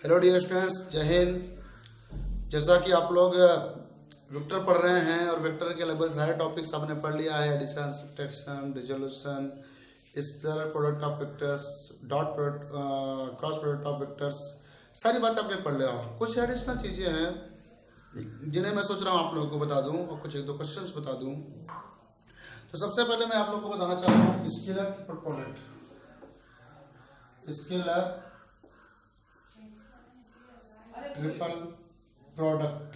Hello dear students, जय हिंद। जैसा कि आप लोग वेक्टर पढ़ रहे हैं और वेक्टर के लगभग सारे टॉपिक्स आपने पढ़ लिया है। Addition, subtraction, resolution, scalar product of vectors, dot product, cross product of vectors, सारी बातें आपने पढ़ लिया हो। कुछ एडिशनल चीज़ें हैं जिन्हें मैं सोच रहा हूँ आप लोगों को बता दूँ और कुछ एक दो क्वेश्चंस बता दूँ। तो सबसे पहले मैं आप लोगों को बताना चाह रहा हूँ scalar product. Scalar triple product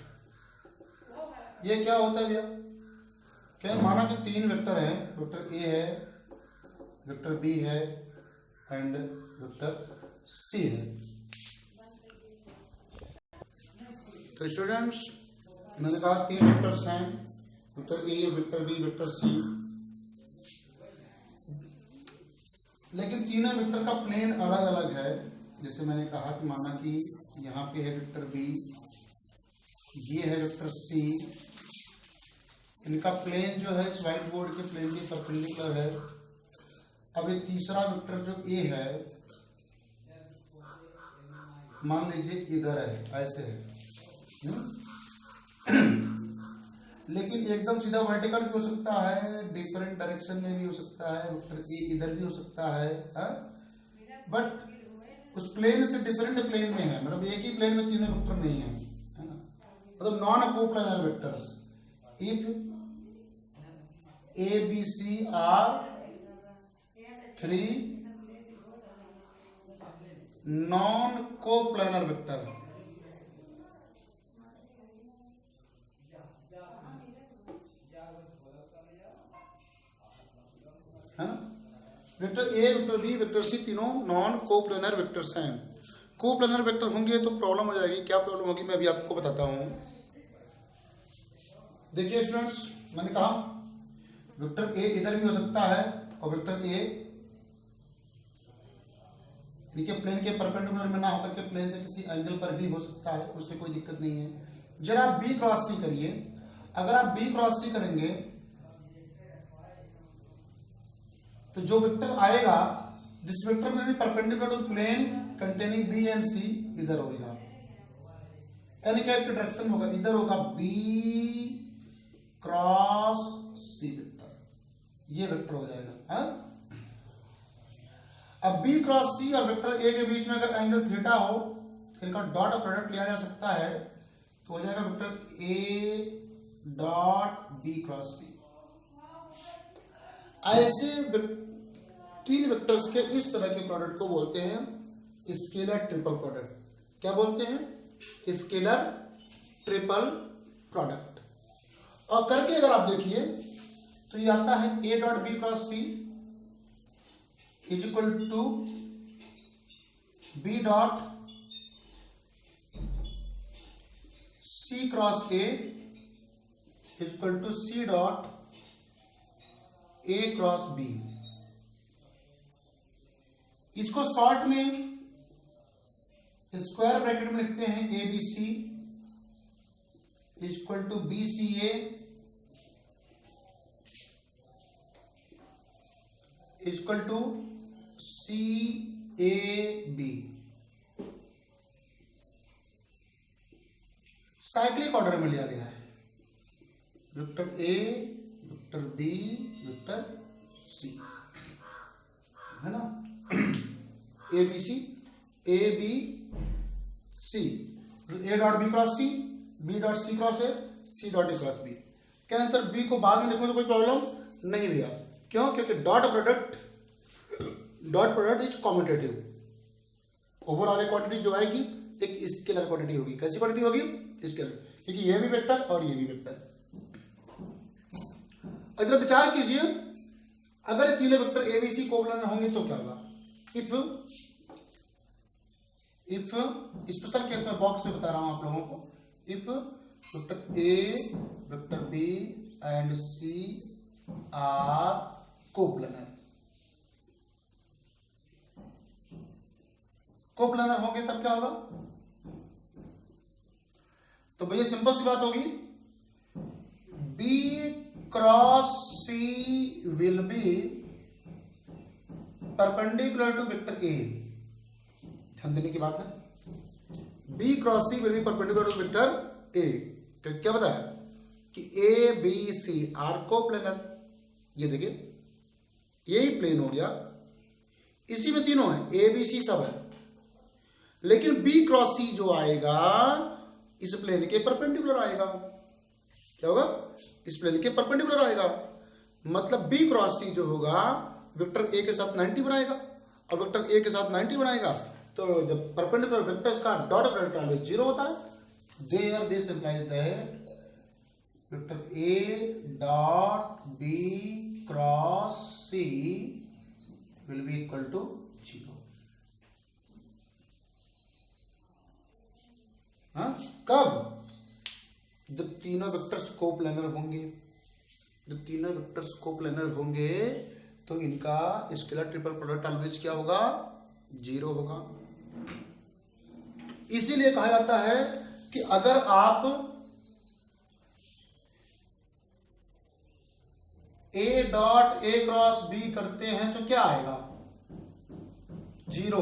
ये क्या होता है भैया? क्या माना कि तीन वेक्टर हैं, वेक्टर ए है, वेक्टर बी है एंड वेक्टर सी है। तो स्टूडेंट्स, मैंने कहा तीन वेक्टर्स हैं, vector A, vector B, vector C. लेकिन तीनों वेक्टर का प्लेन अलग अलग है। जैसे मैंने कहा कि माना कि यहाँ पे है वेक्टर बी, ये है वेक्टर सी। इनका प्लेन जो है इस व्हाइट बोर्ड के प्लेन के परपेंडिकुलर है। अब ये तीसरा वेक्टर जो ए है, मान लीजिए इधर है, ऐसे है। लेकिन एकदम सीधा वर्टिकल भी हो सकता है, डिफरेंट डायरेक्शन में भी हो सकता है। वेक्टर ए इधर भी हो सकता है, बट उस प्लेन से डिफरेंट प्लेन में है। मतलब एक ही प्लेन में तीनों वेक्टर नहीं है ना। मतलब non coplanar vectors if A B C are three non coplanar vector. है ना? Vector A, vector B, vector C तीनों नॉन कोप्लानर वेक्टर्स हैं। कोप्लानर वेक्टर होंगे तो प्रॉब्लम हो जाएगी। क्या प्रॉब्लम होगी मैं अभी आपको बताता हूं। देखिए स्टूडेंट्स, मैंने कहा वेक्टर ए इधर भी हो सकता है और वेक्टर ए इनके प्लेन के परपेंडिकुलर में ना होकर के प्लेन से किसी एंगल पर भी हो सकता है, उससे कोई दिक्कत नहीं है। जरा आप बी क्रॉस सी करिए। अगर आप बी क्रॉस सी करेंगे तो जो वेक्टर आएगा, this vector will be perpendicular to plane containing B and C, इधर होगा। एन कैप की डायरेक्शन होगा, इधर होगा बी क्रॉस सी वेक्टर, ये वेक्टर हो जाएगा। है? अब बी क्रॉस सी और वेक्टर ए के बीच में अगर एंगल थीटा हो, इनका डॉट प्रोडक्ट लिया जा सकता है, तो हो जाएगा vector A dot B cross C. ऐसे तीन वेक्टर्स के इस तरह के प्रोडक्ट को बोलते हैं स्केलर ट्रिपल प्रोडक्ट। क्या बोलते हैं? Scalar triple product. और करके अगर आप देखिए तो ये आता है A dot B cross C is equal to B dot C cross A is equal to C dot A cross B. इसको शॉर्ट में स्क्वायर ब्रैकेट में लिखते हैं A B C equal to B C A equal to C A B. Cyclic order में लिया गया है। Vector A, vector B, vector C, है ना? A B C, A B C, A dot B cross C, B dot C cross A, C dot A cross B. क्या answer? B को बाद में लिखने में कोई प्रॉब्लम नहीं भैया। क्यों? क्योंकि dot product is commutative. Overall quantity जो आएगी एक स्केलर क्वांटिटी होगी। कैसी क्वांटिटी होगी? स्केलर, क्योंकि ये भी वेक्टर और ये भी वेक्टर। अगर विचार कीजिए, अगर तीनों vector A B C coplanar होंगे तो क्या होगा? इफ स्पेशल केस में बॉक्स में बता रहा हूं आप लोगों को, if vector A, vector B and C are coplanar होंगे तब क्या होगा? तो भैया सिंपल सी बात होगी, B cross C will be perpendicular to vector A. ध्यान देने की बात है। B cross C will be perpendicular to vector A. तो क्या बताया कि A B C are coplanar. ये देखिए यही प्लेन हो गया, इसी में तीनों है, ए बी सी सब है, लेकिन बी क्रॉस सी जो आएगा इस प्लेन के परपेंडिकुलर आएगा। क्या होगा? इस प्लेन के परपेंडिकुलर आएगा। मतलब बी क्रॉस सी जो होगा वेक्टर ए के साथ 90 बनाएगा, और वेक्टर ए के साथ 90 बनाएगा तो जब परपेंडिकुलर वेक्टर्स का डॉट प्रोडक्ट ऑलवेज 0 होता है। There this implies that vector A dot B cross C will be equal to 0। हाँ, कब? जब तीनों वेक्टर्स कोप्लेनर होंगे। जब तीनों वेक्टर्स कोप्लेनर होंगे तो इनका स्केलर ट्रिपल प्रोडक्ट ऑलवेज क्या होगा? 0 होगा। इसीलिए कहा जाता है कि अगर आप A dot A cross B करते हैं तो क्या आएगा? 0।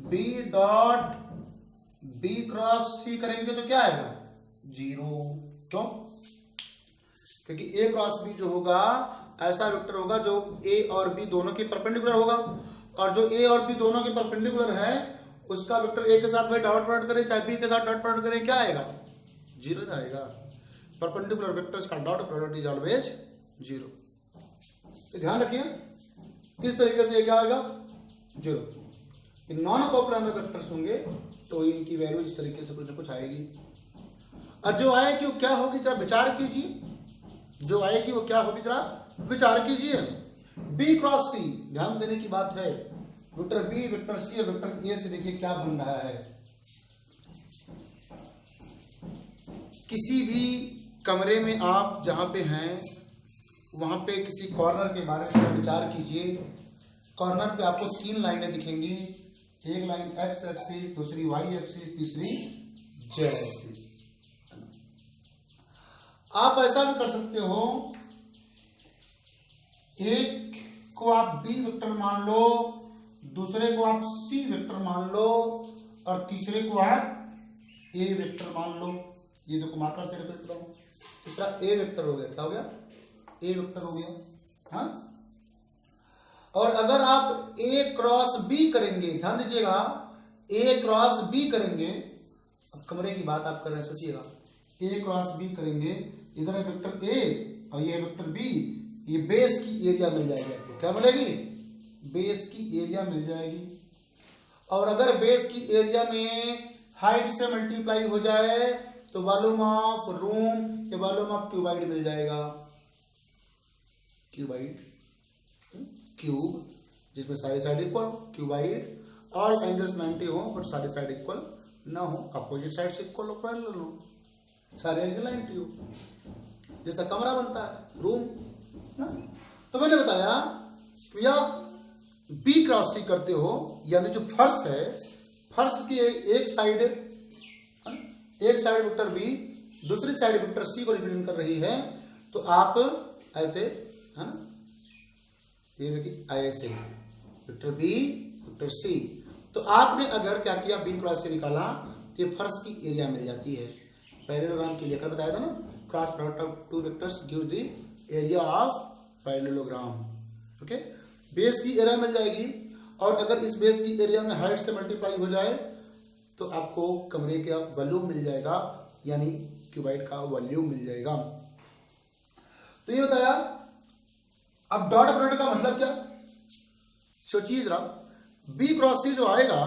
B dot B cross C करेंगे तो क्या आएगा? 0। क्यों? क्योंकि ए क्रॉस बी जो होगा ऐसा वेक्टर होगा जो ए और बी दोनों के परपेंडिकुलर होगा, और जो ए और बी दोनों के परपेंडिकुलर है उसका वेक्टर ए के साथ में डॉट प्रोडक्ट करे चाहे बी के साथ डॉट प्रोडक्ट करे, क्या आएगा? 0 आएगा। परपेंडिकुलर वेक्टर्स का डॉट प्रोडक्ट इज ऑलवेज 0। तो ध्यान रखिए, इस तरीके से क्या आएगा? 0। नॉन कोप्लेनर वेक्टर्स होंगे तो इनकी वैल्यू इस तरीके से कुछ ना कुछ आएगी। और जो आएगी वो क्या होगी जरा विचार कीजिए। जो आएगी वो क्या होगी जरा विचार कीजिए। बी क्रॉस सी, ध्यान देने की बात है। वेक्टर बी, वेक्टर सी और वेक्टर ए से देखिए क्या बन रहा है। किसी भी कमरे में आप जहां पे हैं वहां पे किसी कॉर्नर के बारे में विचार कीजिए। कॉर्नर पे आपको 3 लाइनें दिखेंगी, एक लाइन एक्स एक्सिस, दूसरी वाई एक्सिस, तीसरी जेड एक्सिस। आप ऐसा भी कर सकते हो, एक को आप बी वेक्टर मान लो, दूसरे को आप सी वेक्टर मान लो, और तीसरे को आप ए वेक्टर मान लो। ये देखो मार्कर से रिप्रेजेंट करो। तीसरा ए वेक्टर हो गया। क्या हो गया? ए वेक्टर हो गया। हाँ, और अगर आप ए क्रॉस बी करेंगे, ध्यान दीजिएगा, ए क्रॉस बी करेंगे, अब कमरे की बात आप कर रहे हैं, सोचिएगा, ए क्रॉस बी करेंगे, इधर है वेक्टर ए और ये है वेक्टर बी, ये बेस की एरिया मिल जाएगी आपको। क्या मिलेगी? बेस की एरिया मिल जाएगी। और अगर बेस की एरिया में हाइट से मल्टीप्लाई हो जाए तो वॉल्यूम ऑफ रूम या वॉल्यूम ऑफ क्यूबाइड मिल जाएगा। क्यूबाइड, क्यूब जिसमें सारे side equal, cuboid, all angles 90 हो बट सारे साइड इक्वल ना हो, अपोजिट साइड से इक्वल हो, पैरेलल हो, सारे एंगल 90 हो, जैसा कमरा बनता है, रूम ना। तो मैंने बताया या बी क्रॉस सी करते हो, यानी जो फर्श है, फर्श की एक साइड वेक्टर बी, दूसरी साइड वेक्टर सी को रिप्रेजेंट कर रही है, तो आप ऐसे, है ना, ये देखिए ऐसे वेक्टर बी वेक्टर सी। तो आपने अगर क्या किया, बी क्रॉस से निकाला तो ये फर्श की एरिया मिल जाती है। पैरेललोग्राम के लिए कर बताया था ना, cross product of two vectors give the area of parallelogram. Okay, base की एरिया मिल जाएगी, और अगर इस बेस की एरिया में हाइट से मल्टीप्लाई हो जाए तो आपको कमरे का वॉल्यूम मिल जाएगा, यानी क्यूबाइड का वॉल्यूम मिल जाएगा। तो ये बताया। अब डॉट प्रोडक्ट का मतलब क्या? सोचिए जरा, बी क्रॉस सी जो आएगा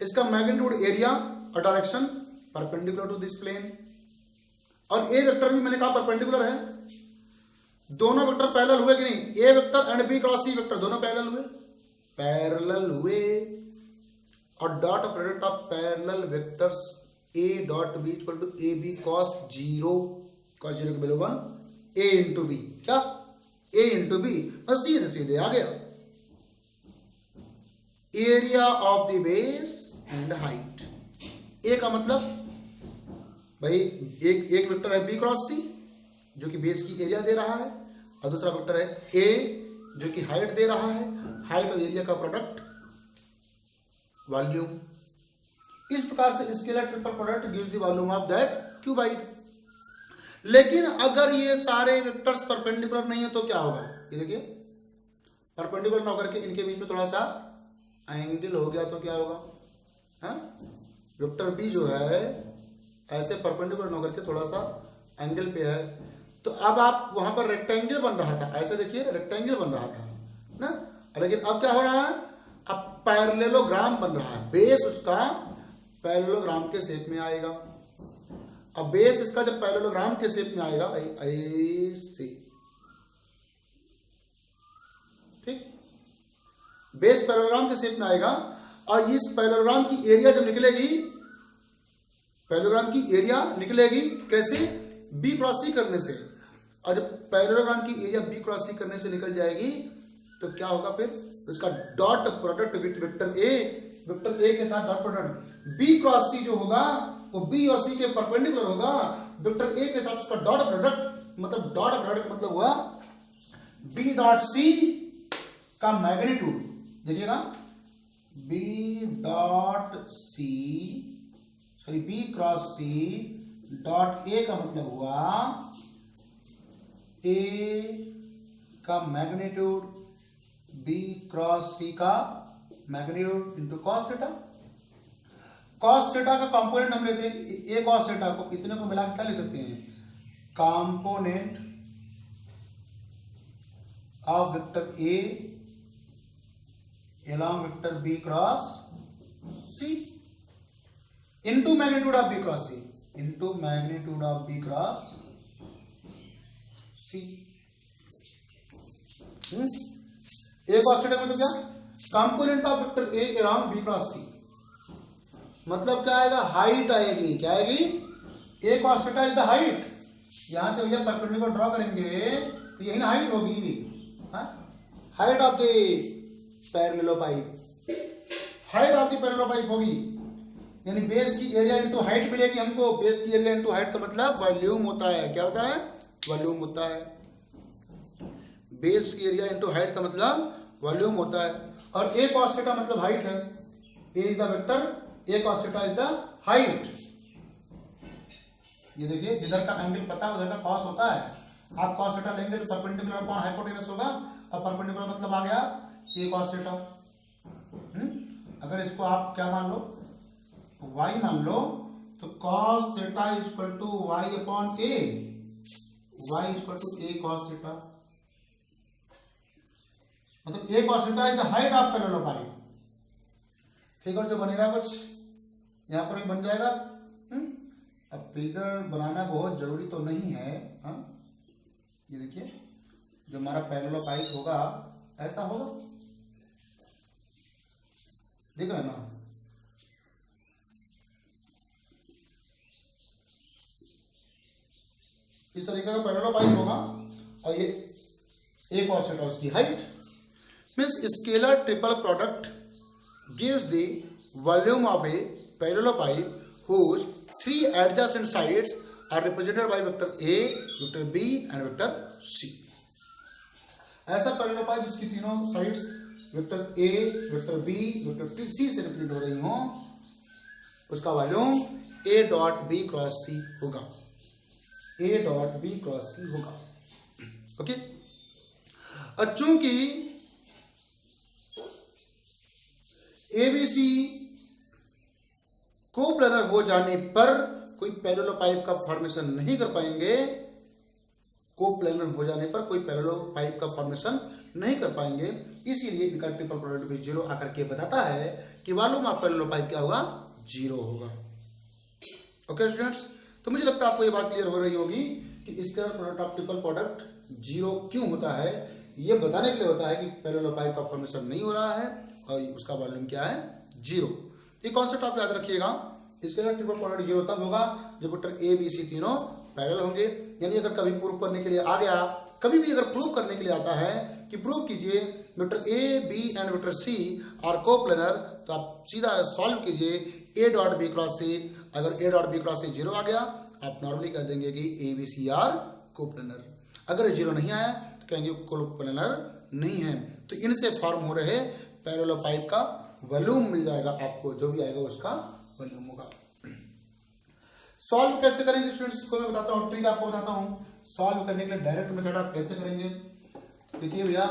इसका मैग्नीट्यूड एरिया और direction perpendicular to this plane, और ए वेक्टर भी मैंने कहा परपेंडिकुलर है। दोनों वेक्टर पैरेलल हुए कि नहीं? A vector and B cross C vector दोनों पैरेलल हुए, पैरेलल हुए। और dot product of parallel vectors A dot B equal to A B cos 0, cos 0 की वैल्यू 1, ए इंटू बी। क्या? ए इंटू बी, मतलब सीधे सीधे आ गया। Area of the base and height. A का मतलब भाई एक वेक्टर है बी क्रॉस सी जो कि बेस की एरिया दे रहा है, और दूसरा वेक्टर है ए जो कि हाइट दे रहा है। हाइट और एरिया का प्रोडक्ट वॉल्यूम। इस प्रकार से scalar triple product gives the volume of that cuboid. लेकिन अगर ये सारे वेक्टर्स परपेंडिकुलर नहीं है तो क्या होगा, ये देखिए परपेंडिकुलर ना होकर के इनके बीच में थोड़ा सा एंगल हो गया तो क्या होगा, हाँ वेक्टर बी जो है ऐसे परपेंडिकुलर ना होकर के थोड़ा सा एंगल पे है, तो अब आप वहां पर रेक्टेंगल बन रहा था, ऐसे देखिए रेक्टेंगल बन रहा था ना, लेकिन अब क्या हो रहा है, अब पैरेललोग्राम बन रहा है, बेस उसका पैरेललोग्राम के शेप में आएगा। अब बेस इसका जब पैरेललोग्राम के शेप में आएगा ऐसे, ठीक, बेस पैरेललोग्राम के शेप में आएगा और इस पैरेललोग्राम की एरिया जब निकलेगी, पैरेललोग्राम की एरिया निकलेगी कैसे, बी क्रॉस सी करने से, और जब पैरेललोग्राम की एरिया बी क्रॉस सी करने से निकल जाएगी तो क्या होगा, फिर इसका डॉट प्रोडक्ट वेक्टर ए के साथ डॉट प्रोडक्ट बी क्रॉस सी जो होगा वो बी और सी के परपेंडिकुलर होगा, वेक्टर ए के साथ उसका डॉट प्रोडक्ट मतलब हुआ बी डॉट सी का मैग्नीट्यूड, देखिएगा B dot C sorry B cross C dot A का मतलब हुआ ए का मैग्नीट्यूड बी क्रॉस सी का magnitude into cos theta. Cos theta का कंपोनेंट हम लेते हैं ए कॉस थीटा को, इतने को मिला के क्या ले सकते हैं, component of vector A along vector B cross C into magnitude of B cross C into magnitude of B cross C. A cos theta मतलब क्या, component of vector A along B cross C, मतलब क्या आएगा, height आएगी, क्या आएगी, A cos theta is the height, यहां से भैया परपेंडिकुलर ड्रॉ करेंगे तो यही ना हाइट होगी, height of the parallelepiped, height of the parallelepiped होगी, यानी बेस की एरिया इनटू हाइट मिलेगी हमको, बेस की एरिया इनटू हाइट का मतलब वॉल्यूम होता है, क्या होता है, वॉल्यूम होता है, बेस की एरिया इनटू हाइट का मतलब वॉल्यूम होता है, और ए कॉस थीटा मतलब हाइट है, A is the vector, A cos theta is the height. ये देखिए जिधर का एंगल पता है उधर का कॉस होता है, आप कॉस थीटा लेंगे तो परपेंडिकुलर अपॉन हाइपोटेनस होगा, और परपेंडिकुलर मतलब आ गया ए कॉस थीटा। अगर इसको आप क्या मान लो, y मान लो, तो cos theta is equal to y upon a, y is equal to a cos theta, मतलब a cos theta is the height of parallelepiped. Figure जो बनेगा कुछ यहां पर भी बन जाएगा। अब फिगर बनाना बहुत जरूरी तो नहीं है, हाँ ये देखिए जो हमारा पैरेललोपाइप होगा ऐसा होगा, देखो है ना, इस तरीके का पैरेललोपाइप होगा और ये ए कॉस थीटा उसकी height. Means scalar triple product gives the volume of a parallelepiped whose three adjacent sides are represented by vector A, vector B and vector C। ऐसा पैरेललोपाइप जिसकी तीनों sides vector A, vector B, vector C से represent हो रही हो, उसका volume A dot B cross C होगा, A dot B cross C होगा। ओके, चूंकि ABC कोप्लैनर हो जाने पर कोई पैरेललोपाइप का फॉर्मेशन नहीं कर पाएंगे, कोप्लैनर हो जाने पर कोई पैरेललोपाइप का फॉर्मेशन नहीं कर पाएंगे, इसीलिए इनका ट्रिपल प्रोडक्ट भी जीरो आकर के बताता है कि वॉल्यूम ऑफ पैरेललोपाइप क्या होगा, जीरो होगा। ओके स्टूडेंट्स, तो मुझे लगता है आपको ये बात क्लियर हो रही होगी कि scalar product of triple product zero क्यों होता है। ये बताने के लिए होता है कि पैरेललोपाइप का फॉर्मेशन नहीं हो रहा है और उसका वॉल्यूम क्या है, जीरो। ये कॉन्सेप्ट आप याद रखिएगा, स्केलर ट्रिपल प्रोडक्ट जीरो तब होगा जब वेक्टर ए बी सी तीनों पैरेलल होंगे। यानी अगर कभी प्रूव करने के लिए आ गया, कभी भी अगर प्रूव करने के लिए आता है कि प्रूव कीजिए vector A B and vector C are coplanar, तो आप सीधा सॉल्व कीजिए A dot B cross C. अगर A dot B cross C zero आ गया, आप नॉर्मली कह देंगे कि A B C are coplanar. अगर जीरो नहीं आया तो कहेंगे कोप्लैनर नहीं है। तो इनसे फॉर्म हो रहे पैरेललोपाइप का वॉल्यूम मिल जाएगा आपको, जो भी आएगा उसका वॉल्यूम होगा। सॉल्व कैसे करेंगे स्टूडेंट्स, इसको मैं बताता हूँ, ट्रिक आपको बताता हूँ। सॉल्व करने के लिए डायरेक्ट मेथड आप कैसे करेंगे, देखिए भैया,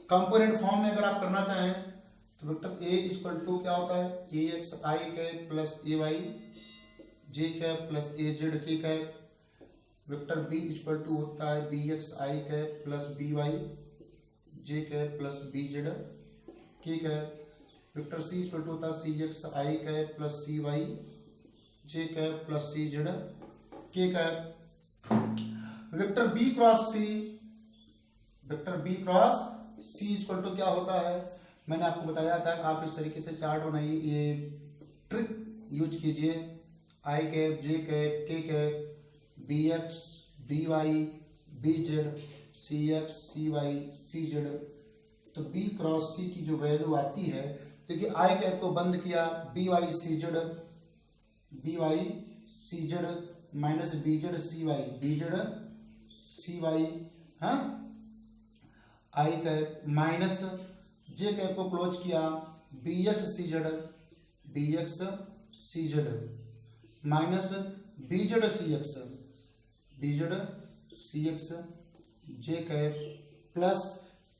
कंपोनेंट फॉर्म में अगर आप करना चाहें तो वेक्टर ए इक्वल टू क्या होता है, A X I cap plus A Y J cap plus A Z K cap. Vector B equal to होता है B X I cap plus B Y J cap plus B Z K cap. Vector C equal to होता है C X I cap plus C Y J cap plus C Z K cap. Vector B cross C, vector B cross C equal to क्या होता है, मैंने आपको बताया था आप इस तरीके से चार्ट बनाइए, ये ट्रिक यूज कीजिए, I cap J cap K cap B X B Y B Z C X C Y C Z. तो बी क्रॉस सी की जो वैल्यू आती है, देखिए आई कैप को बंद किया, B Y C Z minus B Z C Y, हाँ, I cap minus J cap को क्लोज किया, B X C Z minus B Z C X J cap plus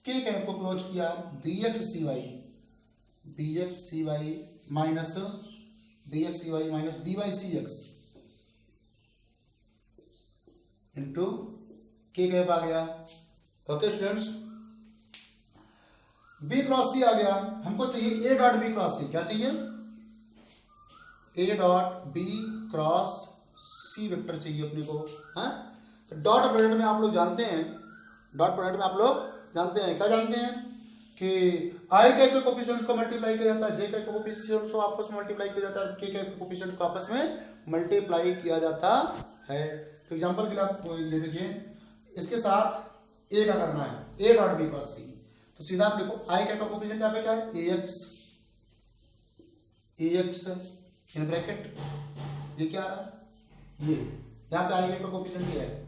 K cap को क्लोज किया, B X C Y minus B Y C X into K cap आ गया। Okay students, B cross C आ गया, हमको चाहिए A dot B cross C, क्या चाहिए, A dot B cross C vector चाहिए अपने को, हाँ। तो डॉट प्रोडक्ट में आप लोग जानते हैं, क्या जानते हैं कि आई कैप के कोफिशिएंट्स को मल्टीप्लाई किया जाता है, जे कैप के कोफिशिएंट्स को आपस में मल्टीप्लाई किया जाता है, के कैप के कोफिशिएंट्स को आपस में मल्टीप्लाई किया जाता है। तो एग्जांपल के लिए आप ये देखिए, इसके साथ ए का करना है, ए डॉट बी क्रॉस सी, तो सीधा आप देखो आई कैप का कोफिशिएंट यहाँ पे क्या है, ए एक्स इन ब्रैकेट, ये क्या आ रहा है, ये यहाँ पे आई कैप का कोफिशिएंट ये है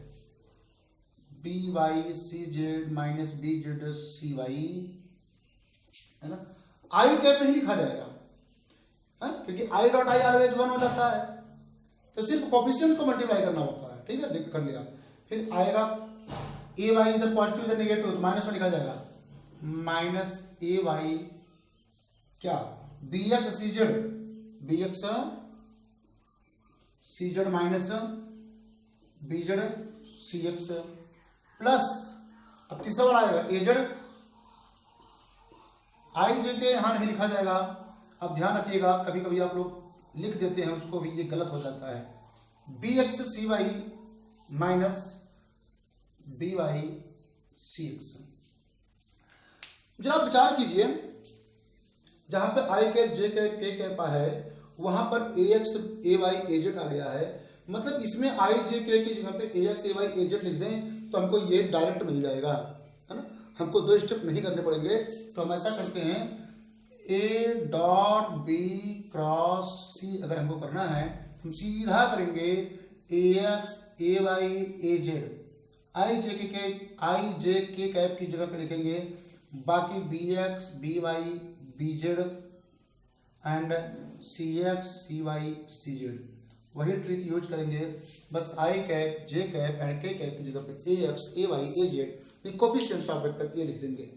B Y C Z minus B Z C Y, है ना। आई कैप नहीं लिखा जाएगा, है? क्योंकि आई डॉट आई ऑलवेज 1 हो जाता है, तो सिर्फ कोफिशिएंट्स को मल्टीप्लाई करना होता है, ठीक है, लिख कर लिया। फिर आएगा ए वाई इधर पॉजिटिव इधर नेगेटिव, तो माइनस में लिखा जाएगा माइनस ए वाई क्या B X C Z minus B Z C X plus, अब तीसरा वाला आएगा ए जेड, आई जे के यहां नहीं लिखा जाएगा। अब ध्यान रखिएगा, कभी कभी आप लोग लिख देते हैं उसको भी, ये गलत हो जाता है, B X C Y minus B Y C X. जरा विचार कीजिए, जहां पे I cap J cap K cap है, वहां पर A X A Y A Z आ गया है, मतलब इसमें आई जे के की जगह पे A X A Y A Z लिख दें तो हमको ये डायरेक्ट मिल जाएगा, है ना, हमको 2 स्टेप नहीं करने पड़ेंगे। तो हम ऐसा करते हैं, A dot B cross C अगर हमको करना है, हम सीधा करेंगे A X A Y A Z, I J K cap की जगह पे लिखेंगे, बाकी B X B Y B Z and C X C Y C Z, वही ट्रिक यूज करेंगे, बस I cap J cap and K cap की जगह पे A X A Y A Z, ये कोफिशिएंट्स ऑफ वेक्टर ए लिख देंगे,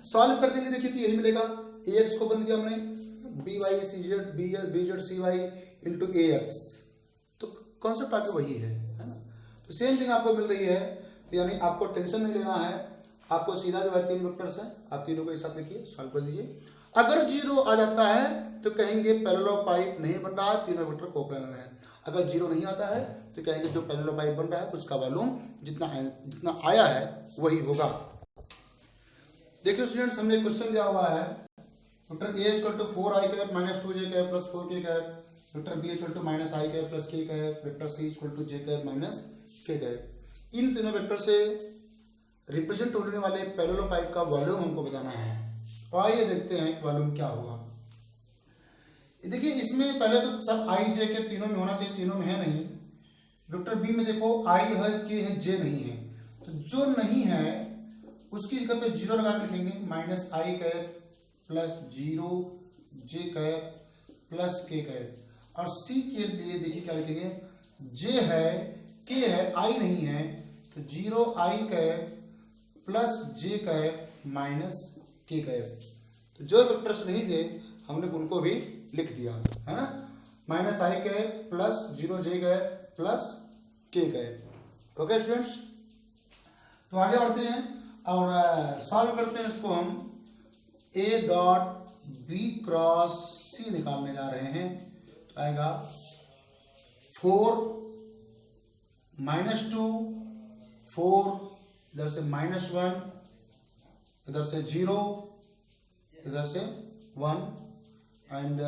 solve कर देंगे। देखिए तो यही मिलेगा, ए एक्स को बंद किया हमने, B Y C Z B Z C Y into A X, तो कॉन्सेप्ट आगे वही है ना। तो सेम थिंग आपको मिल रही है, तो यानी आपको टेंशन नहीं लेना है, आपको सीधा जो है 3 वेक्टर्स है, आप तीनों को एक साथ लिखिए, सॉल्व कर दीजिए। अगर 0 आ जाता है तो कहेंगे पैरेललोपाइप नहीं बन रहा है, तीनों वेक्टर कोप्लानर है। अगर 0 नहीं आता है तो कहेंगे जो पैरेललोपाइप बन रहा है उसका वॉल्यूम जितना आया है वही होगा। देखिए स्टूडेंट्स, हमने क्वेश्चन दिया हुआ है, vector A equal to 4i cap minus 2j cap plus 4k cap, vector B equal to minus i cap plus k cap, vector C equal to j cap minus k cap. इन तीनों vector से represent होने वाले पैरेललोपाइप का volume हमको बताना है, और आइए देखते हैं वॉल्यूम क्या होगा। देखिए इसमें पहले तो सब आई जे के तीनों में होना चाहिए, तीनों में है नहीं। वेक्टर बी में देखो आई है के है जे नहीं है, तो जो नहीं है उसकी जगह पे 0 लगा के लिखेंगे, माइनस आई कैप प्लस 0 जे कैप प्लस के कैप। और सी के लिए देखिए क्या लिखेंगे, जे है, के है, आई नहीं है, तो 0 आई कैप प्लस जे कैप माइनस के कैप। तो जो वेक्टर्स नहीं थे हमने उनको भी लिख दिया, है ना, माइनस आई कैप प्लस 0 जे cap plus K cap. Okay students, तो आगे बढ़ते हैं और सॉल्व करते हैं इसको। हम ए डॉट बी क्रॉस सी निकालने जा रहे हैं। तो आएगा 4 -2 4, इधर से -1, इधर से 0, इधर से 1 एंड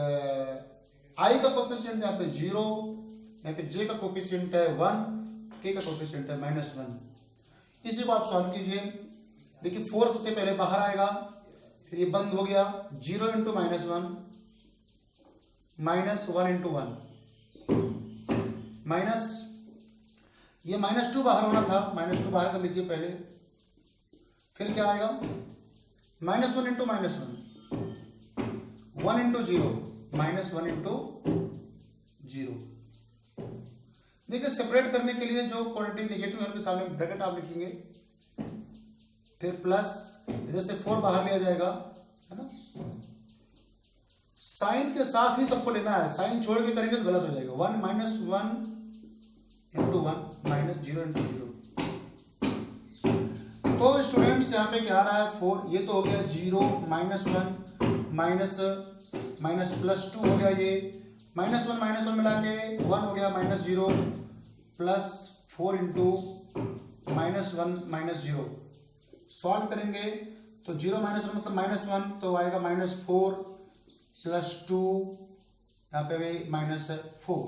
आई का कोफिशिएंट यहाँ पे 0, यहाँ पे जे का कोफिशिएंट है 1, के का कोफिशिएंट है -1। इसी को आप सॉल्व कीजिए। देखिए 4 सबसे पहले बाहर आएगा, फिर ये बंद हो गया, 0 × -1 -1 × 1 माइनस, ये -2 बाहर होना था, -2 बाहर कर लीजिए पहले, फिर क्या आएगा -1 × -1 1 × 0 -1 × 0। देखिए सेपरेट करने के लिए जो क्वांटिटी नेगेटिव है उनके सामने ब्रैकेट आप लिखेंगे, फिर प्लस, इधर से 4 बाहर लिया जाएगा, है ना। साइन के साथ ही सबको लेना है, साइन छोड़ के करेंगे तो गलत हो जाएगा। 1 -1 × 1 -0 × 0। तो स्टूडेंट्स यहाँ पे क्या आ रहा है 4, ये तो हो गया 0 -1 माइनस प्लस 2 हो गया, ये -1 मिला के 1 हो गया -0 प्लस 4 × -1 -0। सॉल्व करेंगे तो 0 -1 मतलब -1, तो आएगा -4 प्लस 2, यहाँ पे भी -4,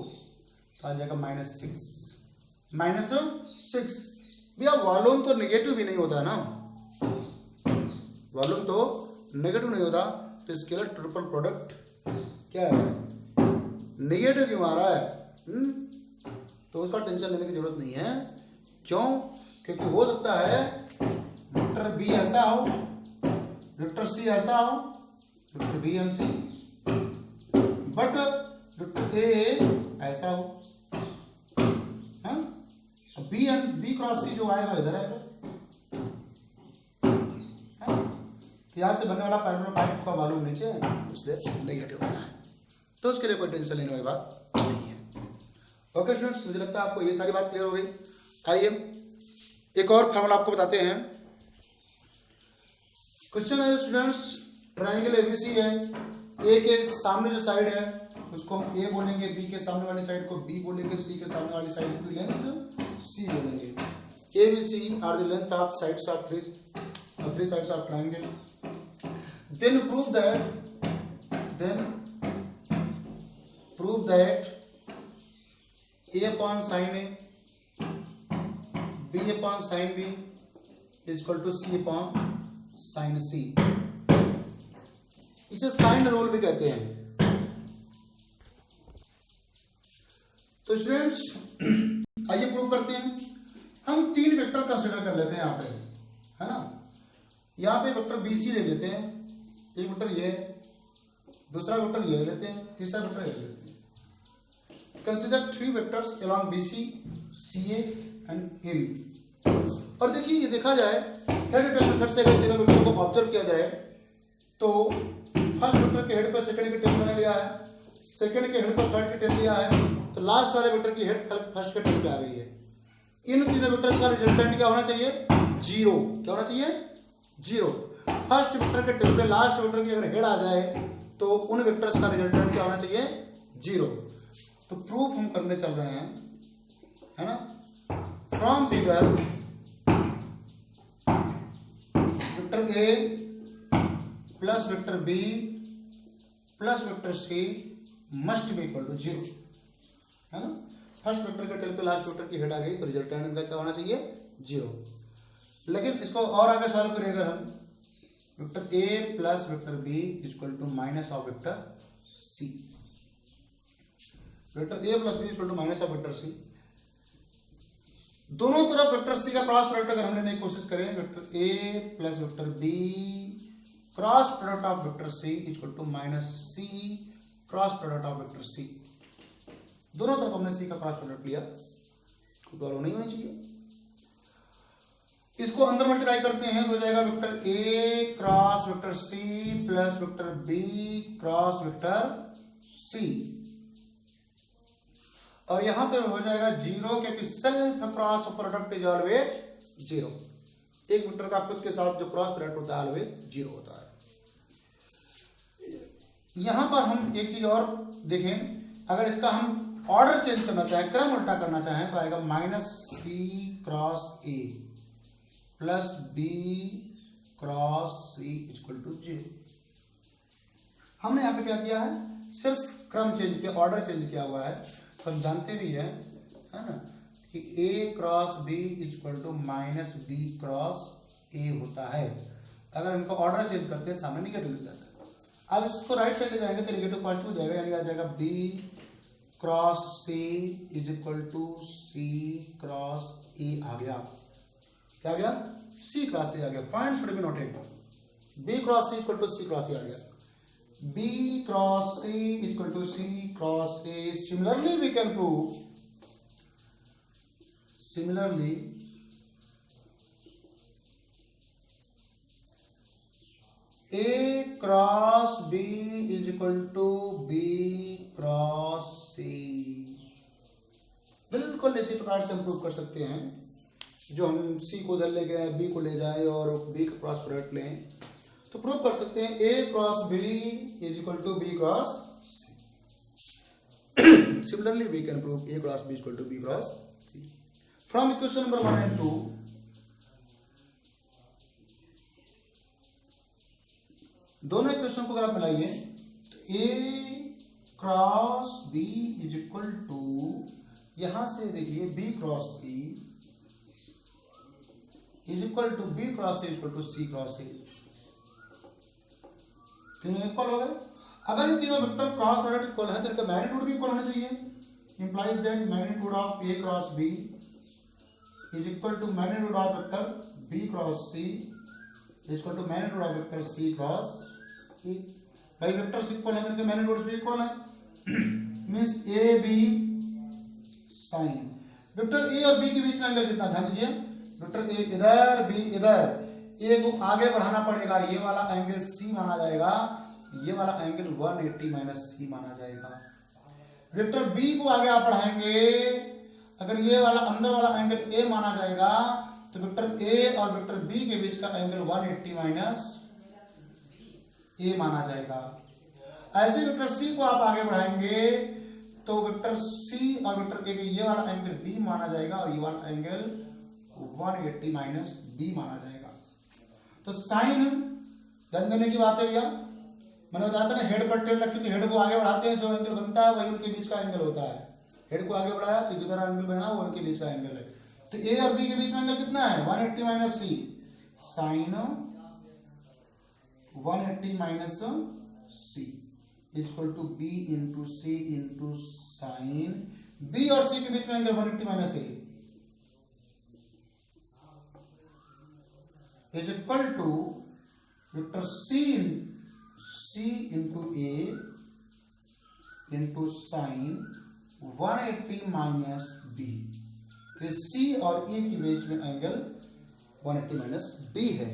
तो आ जाएगा -6 भैया। वॉल्यूम तो नेगेटिव भी नहीं होता है ना, वॉल्यूम तो नेगेटिव नहीं होता, तो स्केलर ट्रिपल प्रोडक्ट क्या है, नेगेटिव क्यों आ रहा है? तो उसका टेंशन लेने की जरूरत नहीं है। क्यों? क्योंकि हो सकता है वेक्टर बी ऐसा हो, वेक्टर सी ऐसा हो, vector B and C, but vector A ऐसा हो, बी क्रॉस सी जो आएगा इधर आएगा, यहां से बनने वाला पैरेलल पाइप का वॉल्यूम नीचे है, इसलिए नेगेटिव होता है, तो उसके लिए कोई टेंशन लेने वाली बात नहीं है। ओके स्टूडेंट्स, मुझे लगता है आपको ये सारी बात क्लियर हो गई। आइए एक और फार्मूला आपको बताते हैं। क्वेश्चन है स्टूडेंट्स, ट्रायंगल एबीसी है, ए के सामने जो साइड है उसको हम ए बोलेंगे, बी के सामने वाली साइड को बी बोलेंगे, सी के सामने वाली साइड की लेंथ सी बोलेंगे। ABC are the length of sides of three sides of triangle. Then prove that A upon sin A, B upon sin B is equal to C upon sin C. इसे sine rule भी कहते हैं। तो students आइए prove करते हैं। हम 3 vector consider कर लेते हैं यहाँ पे, है ना। यहाँ पे वेक्टर BC ले लेते हैं, एक वेक्टर ये, दूसरा वेक्टर ये ले लेते हैं, तीसरा वेक्टर ये ले लेते हैं। Consider 3 vectors along BC, CA and AB। और देखिए ये देखा जाए हेड टेल मेथड से अगर तीनों वेक्टर को ऑब्जर्व किया जाए तो फर्स्ट वेक्टर के हेड पर सेकंड की टेल मैंने लिया है, सेकंड के हेड पर थर्ड की टेल लिया है, तो लास्ट वाले वेक्टर की हेड फर्स्ट के टेल पे आ गई है। इन तीनों वेक्टर्स का रिजल्टेंट क्या होना चाहिए? 0। क्या होना चाहिए? 0। फर्स्ट वेक्टर के टेल पे लास्ट वेक्टर की अगर हेड आ जाए तो उन वेक्टर्स का रिजल्टेंट क्या होना चाहिए? 0। तो प्रूफ हम करने चल रहे हैं, है ना। From figure vector A plus vector B plus vector C must be equal to 0, है ना। फर्स्ट वेक्टर के टेल पे लास्ट वेक्टर की हेड आ गई तो रिजल्टेंट इनका क्या होना चाहिए? 0। लेकिन इसको और आगे सॉल्व करें अगर हम, vector A plus vector B equal to minus of vector C, vector A plus B equal to minus of vector C. दोनों तरफ वेक्टर सी का क्रॉस प्रोडक्ट अगर हम लेने की कोशिश करें, vector A plus vector B cross product of vector C equal to minus C cross product of vector C. दोनों तरफ हमने सी का क्रॉस प्रोडक्ट लिया, प्रॉब्लम नहीं होनी चाहिए। इसको अंदर मल्टीप्लाई करते हैं तो हो जाएगा vector A cross vector C plus vector B cross vector C, और यहां पे हो जाएगा जीरो, क्योंकि self cross product is always zero. एक वेक्टर का खुद के साथ जो क्रॉस प्रोडक्ट होता है ऑलवेज जीरो होता है। यहां पर हम एक चीज और देखें, अगर इसका हम ऑर्डर चेंज करना चाहें, क्रम उल्टा करना चाहें, तो आएगा minus C cross A plus B cross C equal to zero. हमने यहां पे क्या किया है, सिर्फ क्रम चेंज किया, ऑर्डर चेंज किया हुआ है। तो हम जानते भी है ना कि a cross b equal to minus B cross a होता है। अगर इनको ऑर्डर चेंज करते हैं सामने निगेटिव हो जाता है। अब इसको राइट साइड ले जाएंगे तो निगेटिव पॉजिटिव हो जाएगा, यानी आ जाएगा b cross c is equal to c cross a आ गया। क्या आ गया, c क्रॉस a आ गया। Point should be noted, b cross c equal to c cross a आ गया। B cross C equal to C cross A. Similarly, we can prove. Similarly, A cross B is equal to B cross C. बिल्कुल इसी प्रकार से हम prove कर सकते हैं। जो हम C को उधर ले गए, B को ले जाए और B का क्रॉस प्रोडक्ट लें, तो प्रूव कर सकते हैं A cross B is equal to B cross C। Similarly we can prove A cross B equal to B cross C from equation number 1 and 2। दोनों इक्वेशन को अगर आप मिलाइए तो A cross B is equal to, यहां से देखिए B cross C is equal to B cross C equal to C cross C। तीनों इक्वल हो गए। अगर ये तीनों वेक्टर क्रॉस प्रोडक्ट इक्वल है तो इनका मैग्नीट्यूड भी इक्वल होना चाहिए। Implies that magnitude of A cross B is equal to magnitude of vector B cross C is equal to magnitude of vector C cross E। भाई vectors equal है तो इनके मैग्नीट्यूड्स भी इक्वल है। Means A B sine. Vector A और B के बीच में एंगल कितना, ध्यान दीजिए, वेक्टर A इधर B इधर, ए को आगे बढ़ाना पड़ेगा, ये वाला एंगल C माना जाएगा, ये वाला एंगल 180 माइनस C माना जाएगा। वेक्टर B को आगे आप बढ़ाएंगे, अगर ये वाला अंदर वाला एंगल A माना जाएगा तो वेक्टर A और वेक्टर B के बीच का एंगल 180 माइनस A माना जाएगा। ऐसे वेक्टर C को आप आगे बढ़ाएंगे तो वेक्टर C और वेक्टर A के ये वाला एंगल B माना जाएगा और ये वाला एंगल 180 माइनस B माना जाएगा। तो साइन ध्यान देने की बात है भैया, मैंने बताया था ना, हेड पर टेल रखी तो हेड को आगे बढ़ाते हैं, जो एंगल बनता है वही उनके बीच का एंगल होता है। हेड को आगे बढ़ाया तो जिधर एंगल बना वो उनके बीच का एंगल है। तो ए और बी के बीच में एंगल कितना है, 180 minus C, sine 180 minus C equal to B into C into sine. B और सी के बीच में angle 180 minus A is equal to vector C into A into sin 180 minus B। तो C और E के बीच में एंगल 180 माइनस B है।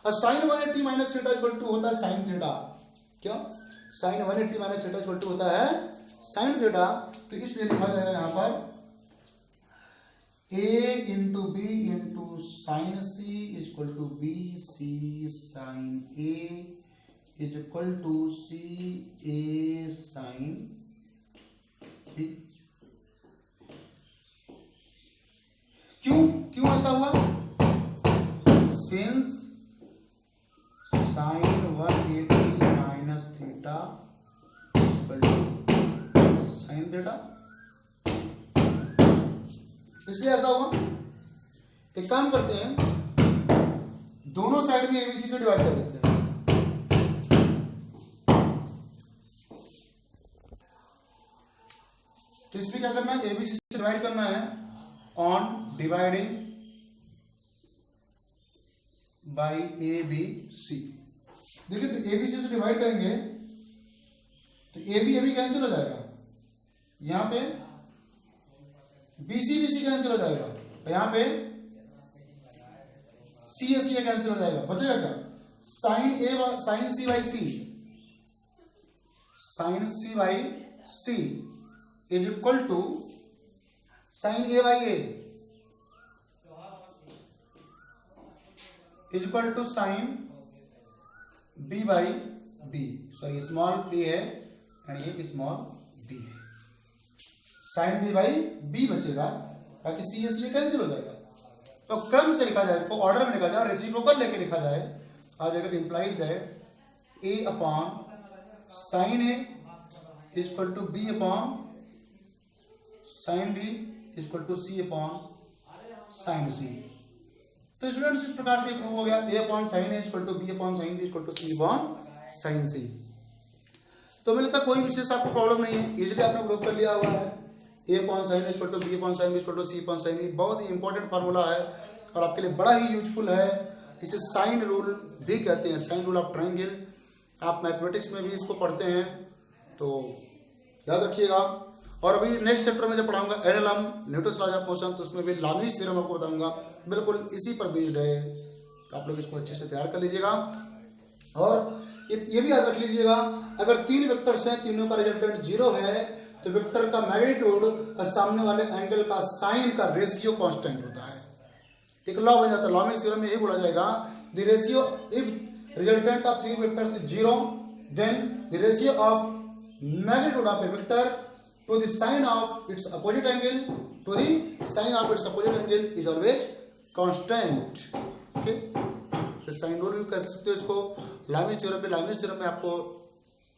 और sin 180 minus theta equal to होता है sin थीटा। क्यों, sin 180 minus theta equal to होता है sin थीटा। तो इसलिए लिखा जाएगा यहां पर A into B into sine C is equal to B C sine A is equal to C A sine B. क्यों ऐसा हुआ, since sine 180 minus theta is equal to sine theta, इसलिए ऐसा हुआ। एक काम करते हैं, दोनों साइड में एबीसी से डिवाइड कर देते हैं। तो इसमें क्या करना है, एबीसी से डिवाइड करना है on dividing by A B C. देखिए तो ए बी सी से डिवाइड करेंगे तो ए बी कैंसिल हो जाएगा, यहाँ पे बी सी कैंसिल हो जाएगा, यहाँ पे सी ए कैंसिल हो जाएगा, बचेगा क्या? Sine C by C is equal to sine A by A is equal to sine B by B, sorry small A है एंड ये स्मॉल बी है, साइन बी बाई बी बचेगा, बाकी सी ए कैंसिल हो जाएगा। तो क्रम से लिखा जाए, तो ऑर्डर में लिखा जाए, रेसिप्रोकल लेके लिखा जाए, आ जाएगा imply that A upon sine A is equal to B upon sine B is equal to C upon sine C. तो स्टूडेंट्स इस प्रकार से प्रूव हो गया A upon sine A is equal to B upon sine B is equal to C upon sine C. तो मुझे लगता है कोई विशेष आपको प्रॉब्लम नहीं है, इजीली आपने प्रूव कर लिया हुआ है। A upon sine A is equal to B upon sine B is equal to C upon sine B बहुत ही इंपॉर्टेंट फार्मूला है और आपके लिए बड़ा ही यूजफुल है। इसे साइन रूल भी कहते हैं, साइन रूल ऑफ ट्रायंगल। आप मैथमेटिक्स में भी इसको पढ़ते हैं तो याद रखिएगा। और अभी नेक्स्ट चैप्टर में जब पढ़ाऊंगा NLM Newton's laws of motion, तो उसमें भी लामीज थ्योरम आपको बताऊंगा, बिल्कुल इसी पर बेस्ड है। तो आप लोग इसको अच्छे से तैयार कर लीजिएगा और ये भी याद रख लीजिएगा, अगर तीन वेक्टर्स हैं, तीनों का रिजल्टेंट 0 है तो वेक्टर का मैग्नीट्यूड और सामने वाले एंगल का साइन का रेशियो कांस्टेंट होता है। एक लॉ बन जाता है, लामीज थ्योरम में यही बोला जाएगा, the ratio if resultant of three vectors is 0 then the ratio of magnitude of A vector to the sine of its opposite angle to the sine of its opposite angle is always constant। Okay, तो sine rule भी कह सकते हो इसको। Lami's theorem में आपको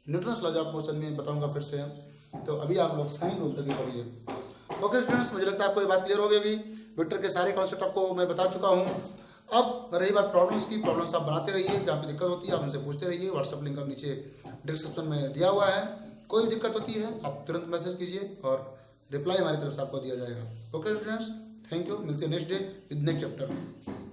Newton's laws of motion में बताऊंगा फिर से। तो अभी आप लोग साइन रूल तक ही पढ़िए। ओके स्टूडेंट्स, मुझे लगता है आपको ये बात क्लियर हो गई। वेक्टर के सारे कॉन्सेप्ट आपको मैं बता चुका हूँ। अब रही बात प्रॉब्लम्स की, प्रॉब्लम्स आप बनाते रहिए, जहाँ पे दिक्कत होती है आप हमसे पूछते रहिए। व्हाट्सएप लिंक अब नीचे डिस्क्रिप्शन में दिया हुआ है, कोई दिक्कत होती है आप तुरंत मैसेज कीजिए और रिप्लाई हमारी तरफ से आपको दिया जाएगा। Okay students, thank you. मिलते हैं next day with next chapter.